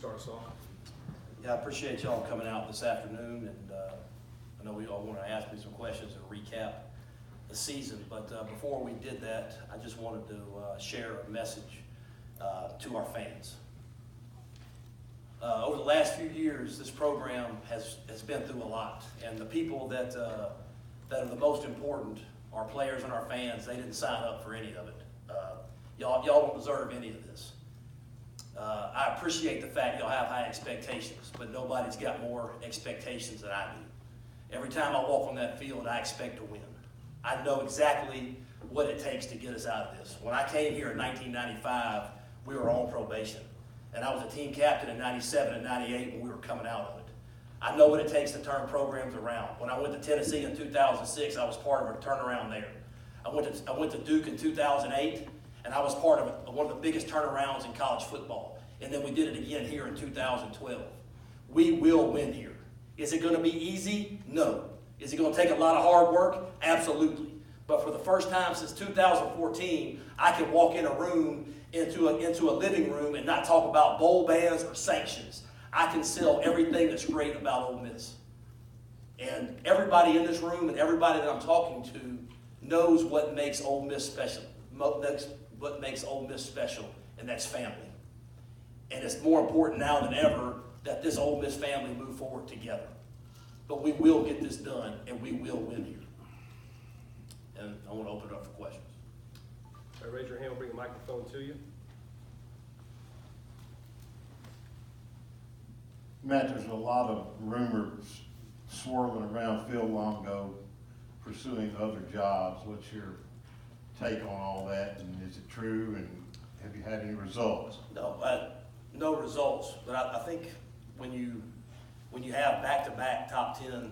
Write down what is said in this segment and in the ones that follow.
start us off? Yeah, I appreciate y'all coming out this afternoon, and I know we all want to ask me some questions and recap the season, but before we did that, I just wanted to share a message to our fans. Over the last few years, this program has been through a lot, and the people that are the most important, our players and our fans, they didn't sign up for any of it. Y'all don't deserve any of this. I appreciate the fact y'all have high expectations, but nobody's got more expectations than I do. Every time I walk on that field, I expect to win. I know exactly what it takes to get us out of this. When I came here in 1995, we were on probation. And I was a team captain in 97 and 98 when we were coming out of it. I know what it takes to turn programs around. When I went to Tennessee in 2006, I was part of a turnaround there. I went to Duke in 2008, and I was part of one of the biggest turnarounds in college football. And then we did it again here in 2012. We will win here. Is it going to be easy? No. Is it going to take a lot of hard work? Absolutely. But for the first time since 2014, I can walk in a room, into a living room, and not talk about bowl bans or sanctions. I can sell everything that's great about Ole Miss. And everybody in this room and everybody that I'm talking to knows what makes Ole Miss special. What makes Ole Miss special, and that's family. And it's more important now than ever that this Ole Miss family move forward together. But we will get this done, and we will win here. And I want to open it up for questions. All right, raise your hand, we'll bring a microphone to you. Matt, there's a lot of rumors swirling around Phil Longo pursuing other jobs. What's your take on all that, and is it true, and have you had any results? No results, but I think when you have back-to-back top 10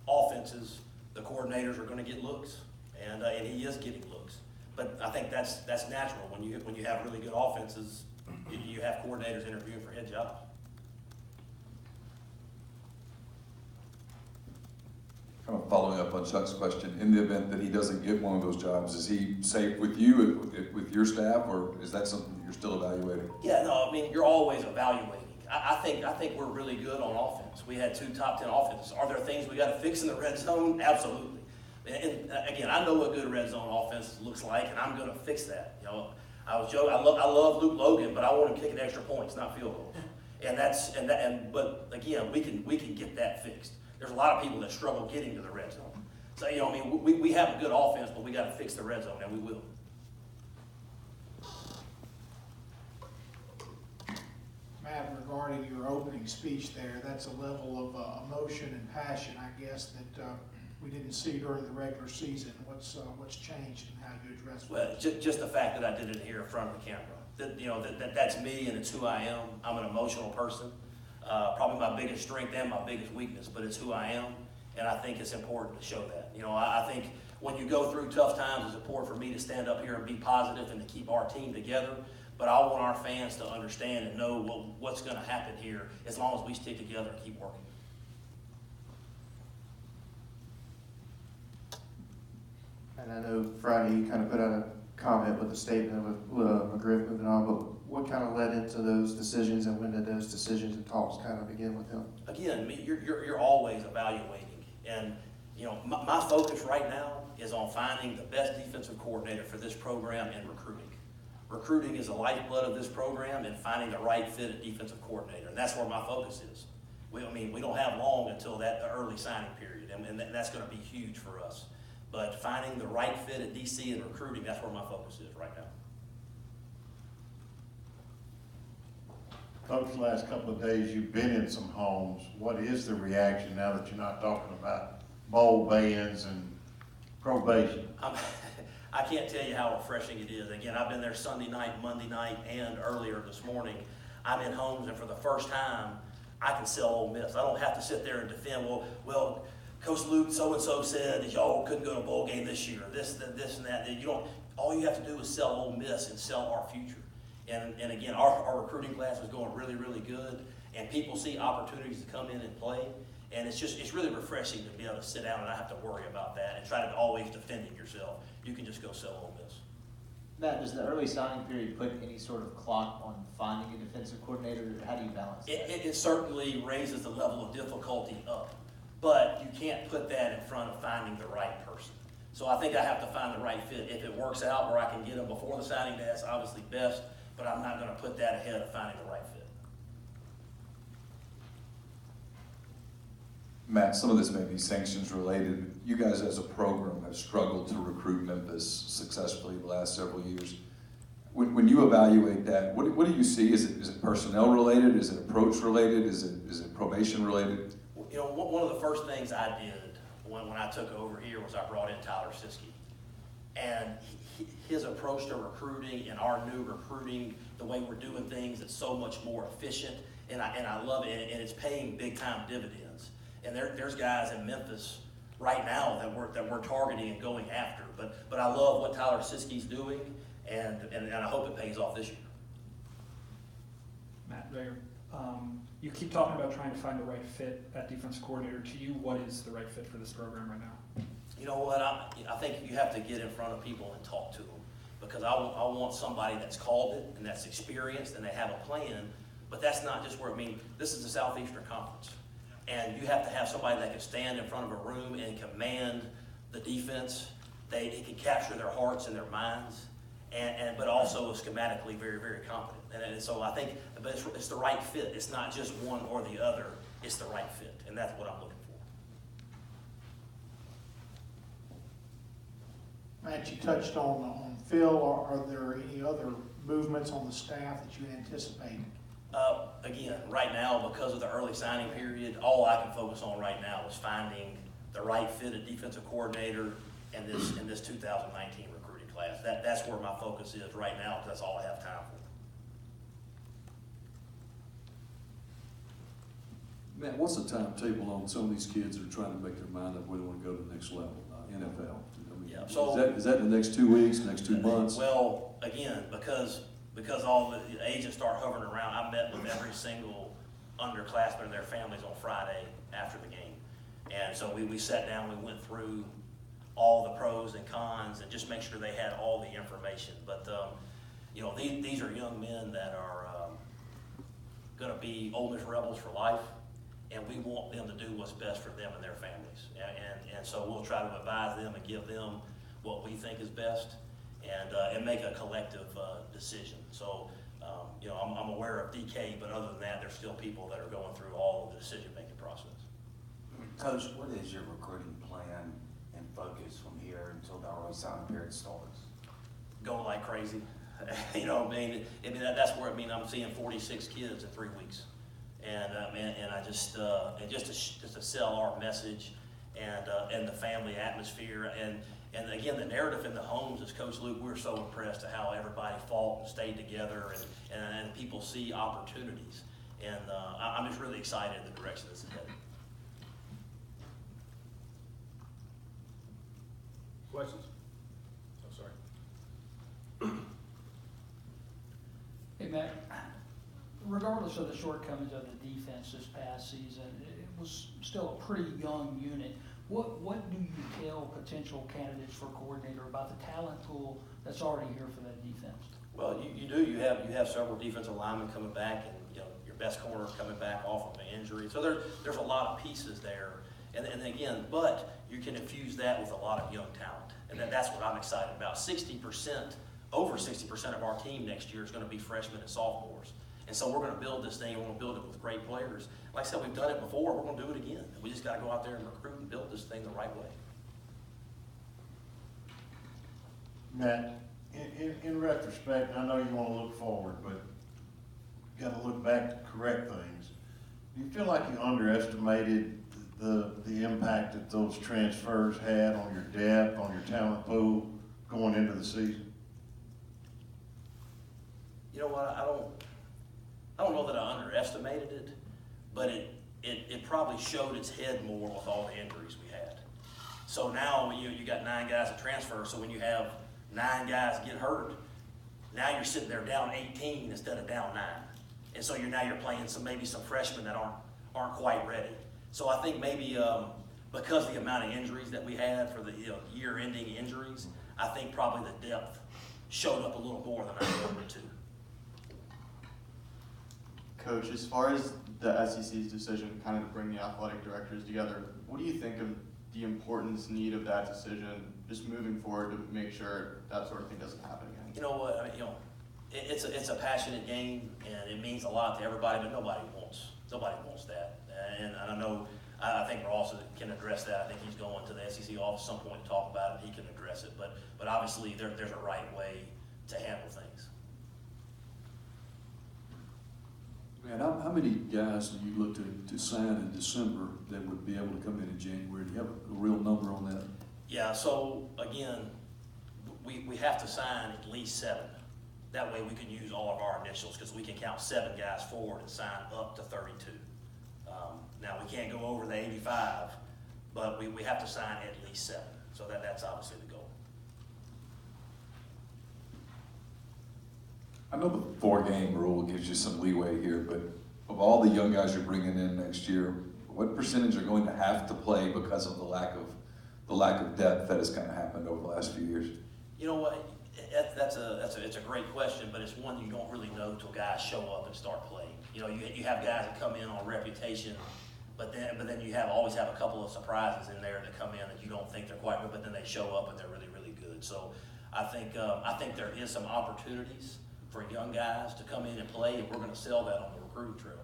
offenses, the coordinators are going to get looks, and he is getting looks. But I think that's natural. When you have really good offenses, you have coordinators interviewing for head jobs. Kind of following up on Chuck's question, in the event that he doesn't get one of those jobs, is he safe with you, with your staff, or is that something you're still evaluating? Yeah, no, I mean, you're always evaluating. I think we're really good on offense. We had 2 top 10 offenses. Are there things we got to fix in the red zone? Absolutely. And again, I know what good red zone offense looks like, and I'm going to fix that. You know, I was joking. I love Luke Logan, but I want him kicking extra points, not field goals. But again, we can get that fixed. There's a lot of people that struggle getting to the red zone. So, you know, I mean, we have a good offense, but we got to fix the red zone, and we will. Matt, regarding your opening speech there, that's a level of emotion and passion, I guess, that we didn't see during the regular season. What's changed in how you address it? Well, just the fact that I did it here in front of the camera. That's me, and it's who I am. I'm an emotional person. Probably my biggest strength and my biggest weakness, but it's who I am, and I think it's important to show that. You know, I think when you go through tough times, it's important for me to stand up here and be positive and to keep our team together. But I want our fans to understand and know what's going to happen here as long as we stick together and keep working. And I know Friday you kind of put out a comment with a statement with McGriff moving on, but what kind of led into those decisions, and when did those decisions and talks kind of begin with him? Again, you're always evaluating, and you know my focus right now is on finding the best defensive coordinator for this program and recruiting. Recruiting is the lifeblood of this program, and finding the right fit at defensive coordinator, and that's where my focus is. We don't have long until the early signing period, and that's going to be huge for us. But finding the right fit at DC and recruiting, that's where my focus is right now. Coach, the last couple of days you've been in some homes. What is the reaction now that you're not talking about bowl bans and probation? I can't tell you how refreshing it is. Again, I've been there Sunday night, Monday night, and earlier this morning. I'm in homes, and for the first time, I can sell Ole Miss. I don't have to sit there and defend, well, Coach Luke so-and-so said that y'all couldn't go to a bowl game this year, this and that. All you have to do is sell Ole Miss and sell our future. And again, our recruiting class is going really, really good, and people see opportunities to come in and play. And it's really refreshing to be able to sit down and not have to worry about that and try to always defending yourself. You can just go sell Ole Miss. Matt, does the early signing period put any sort of clock on finding a defensive coordinator, or how do you balance that? It certainly raises the level of difficulty up, but you can't put that in front of finding the right person. So I think I have to find the right fit. If it works out where I can get them before the signing day, that's obviously best, but I'm not gonna put that ahead of finding the right fit. Matt, some of this may be sanctions related. You guys as a program have struggled to recruit Memphis successfully the last several years. When you evaluate that, what do you see? Is it personnel related? Is it approach related? Is it probation related? You know, one of the first things I did when I took over here was I brought in Tyler Siskey. And his approach to recruiting and our new recruiting, the way we're doing things, it's so much more efficient. And I love it, and it's paying big time dividends. And there's guys in Memphis right now that we're targeting and going after. But I love what Tyler Siskey's doing, and I hope it pays off this year. Matt, Mayor, you keep talking about trying to find the right fit at defensive coordinator. To you, what is the right fit for this program right now? You know what, I think you have to get in front of people and talk to them, because I want somebody that's called it and that's experienced and they have a plan, but that's not just where, this is the Southeastern Conference. And you have to have somebody that can stand in front of a room and command the defense. They can capture their hearts and their minds, but also schematically very, very competent. And so I think, but it's the right fit. It's not just one or the other. It's the right fit, and that's what I'm looking for. Matt, you touched on Phil. Are there any other movements on the staff that you anticipate? Again, right now, because of the early signing period, all I can focus on right now is finding the right fit of defensive coordinator in this 2019 recruiting class. That's where my focus is right now, because that's all I have time for. Matt, what's the timetable on some of these kids that are trying to make their mind up where they want to go to the next level, NFL? Yeah, so is that in the next 2 weeks, next 2 months? Well, again, because all the agents start hovering around, I met with every single underclassman and their families on Friday after the game. And so we sat down, we went through all the pros and cons and just make sure they had all the information. But, you know, these are young men that are gonna be Ole Miss Rebels for life, and we want them to do what's best for them and their families. And so we'll try to advise them and give them what we think is best, and make a collective decision. So, you know, I'm aware of DK, but other than that, there's still people that are going through all of the decision-making process. Coach, what is your recruiting plan and focus from here until the early signing period starts? Going like crazy. You know, that's where I'm seeing 46 kids in 3 weeks. And I just to sell our message and the family atmosphere, and again, the narrative in the homes, as Coach Luke, we're so impressed at how everybody fought and stayed together, and people see opportunities. And I'm just really excited in the direction this is headed. Questions? I'm sorry. Hey, Matt, regardless of the shortcomings of the defense this past season, it was still a pretty young unit. What do you tell potential candidates for coordinator about the talent pool that's already here for that defense? Well, you do. You have several defensive linemen coming back, and you know your best corner coming back off of an injury. So there's a lot of pieces there, and again, but you can infuse that with a lot of young talent, and that's what I'm excited about. Over 60% of our team next year is going to be freshmen and sophomores. And so we're going to build this thing, we're going to build it with great players. Like I said, we've done it before, we're going to do it again. We just got to go out there and recruit and build this thing the right way. Matt, in retrospect, I know you want to look forward, but you got to look back to correct things. Do you feel like you underestimated the impact that those transfers had on your depth, on your talent pool going into the season? You know what, I don't know that I underestimated it, but it probably showed its head more with all the injuries we had. So now you got 9 guys that transfer, so when you have 9 guys get hurt, now you're sitting there down 18 instead of down 9. And so you're playing maybe some freshmen that aren't quite ready. So I think maybe because of the amount of injuries that we had for the year-ending injuries, I think probably the depth showed up a little more than I remember to. Coach, as far as the SEC's decision kind of to bring the athletic directors together, what do you think of the importance, need of that decision, just moving forward to make sure that sort of thing doesn't happen again? You know what, I mean, it's a passionate game, and it means a lot to everybody, but nobody wants that. And I know, I think Ross can address that. I think he's going to the SEC office at some point to talk about it, he can address it. But obviously, there's a right way to handle things. Man, how many guys do you look to sign in December that would be able to come in January? Do you have a real number on that? Yeah, so again, we have to sign at least 7. That way we can use all of our initials, because we can count 7 guys forward and sign up to 32. Now, we can't go over the 85, but we have to sign at least 7. So that's obviously the goal. I know the 4-game rule gives you some leeway here, but of all the young guys you're bringing in next year, what percentage are going to have to play because of the lack of depth that has kind of happened over the last few years? You know what? It's a great question, but it's one you don't really know till guys show up and start playing. You know, you have guys that come in on reputation, but then you always have a couple of surprises in there that come in that you don't think they're quite good, but then they show up and they're really, really good. So I think there is some opportunities for young guys to come in and play, and we're going to sell that on the recruiting trail.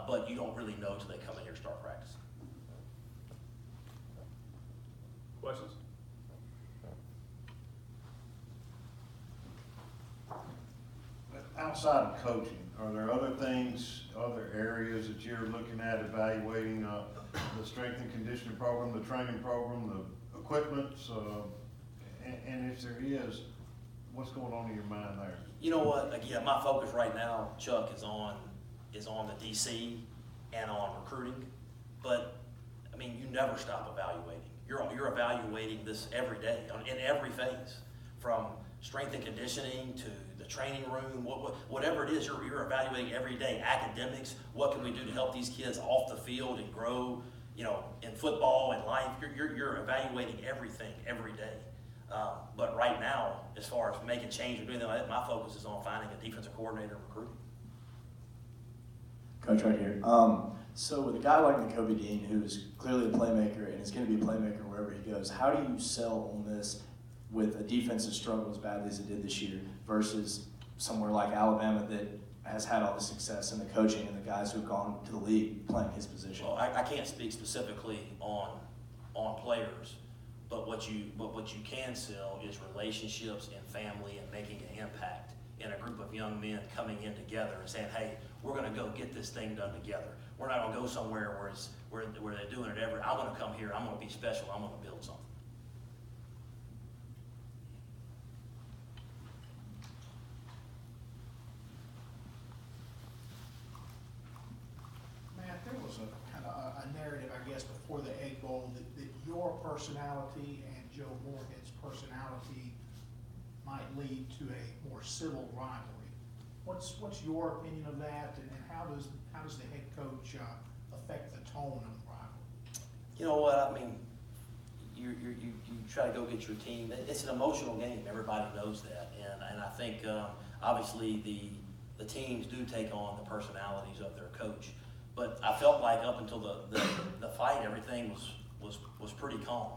But you don't really know till they come in here and start practicing. Questions? Outside of coaching, are there other things, other areas that you're looking at evaluating, the strength and conditioning program, the training program, the equipment, and if there is, what's going on in your mind there? You know what? Again, my focus right now, Chuck, is on the DC and on recruiting. But I mean, you never stop evaluating. You're evaluating this every day in every phase, from strength and conditioning to the training room, whatever it is. You're evaluating every day. Academics, what can we do to help these kids off the field and grow? You know, in football and life, you're evaluating everything every day. But right now, as far as making change or doing that, my focus is on finding a defensive coordinator and recruiting. Coach, right here. So with a guy like Nakobe Dean, who is clearly a playmaker and is going to be a playmaker wherever he goes, how do you sell Ole Miss with a defensive struggle as badly as it did this year versus somewhere like Alabama that has had all the success in the coaching and the guys who've gone to the league playing his position? Well, I can't speak specifically on players, but what you can sell is relationships and family and making an impact in a group of young men coming in together and saying, hey, we're going to go get this thing done together. We're not going to go somewhere where they're doing it I'm going to come here, I'm going to be special, I'm going to build something. Matt, there was a kind of a narrative, I guess, before the Egg Bowl that your personality and Joe Moorhead's personality might lead to a more civil rivalry. What's your opinion of that, and how does the head coach affect the tone of the rivalry? You know what, I mean, you try to go get your team. It's an emotional game, everybody knows that, and I think obviously the teams do take on the personalities of their coach. But I felt like up until the fight, everything was pretty calm.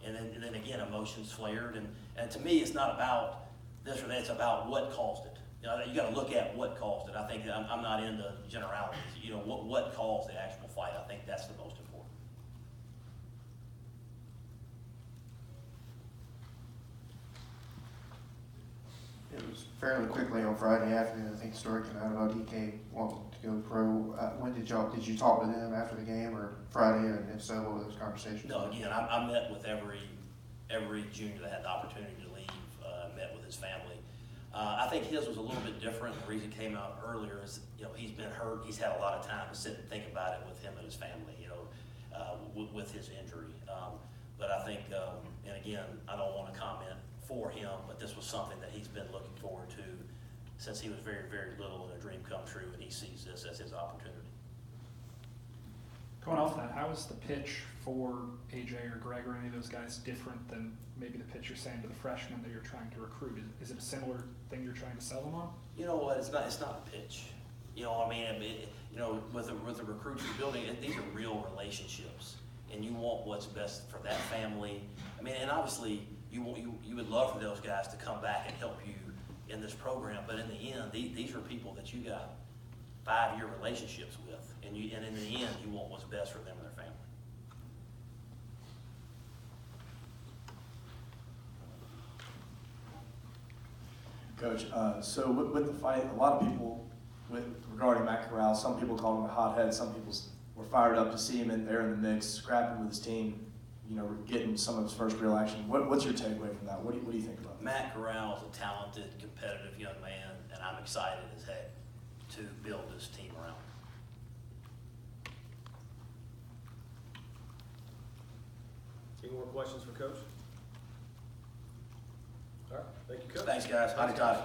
And then again, emotions flared. And to me, it's not about this or that, it's about what caused it. You know, you got to look at what caused it. I think I'm not into generalities. You know, what caused the actual fight. I think that's the most important. It was fairly quickly on Friday afternoon. I think the story came out about DK wanting to go pro. When did you talk to them after the game or Friday? And if so, what were those conversations? No, again, I met with every junior that had the opportunity to leave. Met with his family. I think his was a little bit different. The reason it came out earlier is, you know, he's been hurt. He's had a lot of time to sit and think about it with him and his family, you know, with his injury. But I think, and again, I don't want to comment for him, but this was something that he's been looking forward to since he was very, very little, and a dream come true, and he sees this as his opportunity. Going off that, how is the pitch for AJ or Greg or any of those guys different than maybe the pitch you're saying to the freshmen that you're trying to recruit? Is it a similar thing you're trying to sell them on? You know what, it's not a pitch. You know, with the recruits you're building, these are real relationships. And you want what's best for that family. I mean, and obviously, you would love for those guys to come back and help you in this program, but in the end, these are people that you got 5-year relationships with, and in the end, you want what's best for them and their family. Coach, so with the fight, a lot of people regarding Matt Corral, some people called him a hothead, some people were fired up to see him in there in the mix, scrapping with his team, you know, getting some of his first real action. What's your takeaway from that? What do you think about that? Matt Corral is a talented, competitive young man, and I'm excited as heck to build this team around him. Any more questions for Coach? All right, thank you, Coach. Thanks, guys. Howdy, Todd.